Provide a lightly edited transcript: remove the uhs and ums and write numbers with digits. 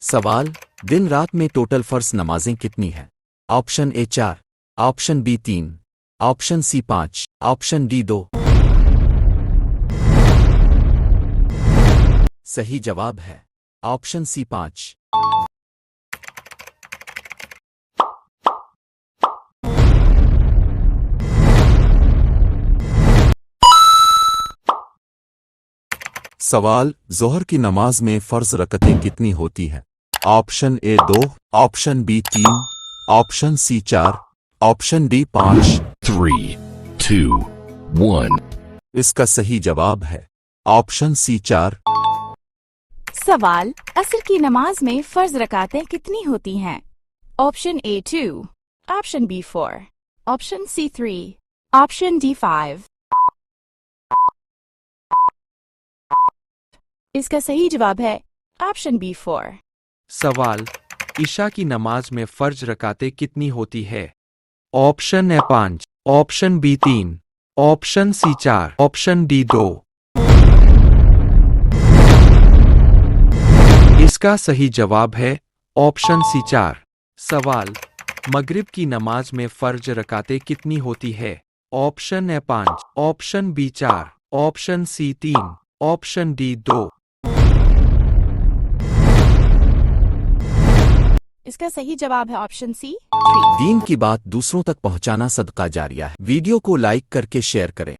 सवाल, दिन रात में टोटल फर्ज नमाजें कितनी हैं? Option A 4, option B 3, option C 5, option D 2। सही जवाब है ऑप्शन सी 5। सवाल, जोहर की नमाज में फर्ज रकतें कितनी होती हैं? Option A 2, option B 3, option C 4, option D 5। 3, 2, 1. इसका सही जवाब है ऑप्शन सी 4। सवाल, असर की नमाज में फर्ज रकातें कितनी होती हैं? Option A 2, option B 4, option C 3, option D 5। इसका सही जवाब है ऑप्शन बी 4। सवाल, ईशा की नमाज में फर्ज रकातें कितनी होती है? Option A 5, option B 3, option C 4, option D 2। इसका सही जवाब है ऑप्शन सी 4। सवाल, मगरिब की नमाज में फर्ज रकातें कितनी होती है? Option A 5, option B 4, option C 3, option D 2। इसका सही जवाब है ऑप्शन सी 3। दीन की बात दूसरों तक पहुंचाना सदका जारिया है। वीडियो को लाइक करके शेयर करें।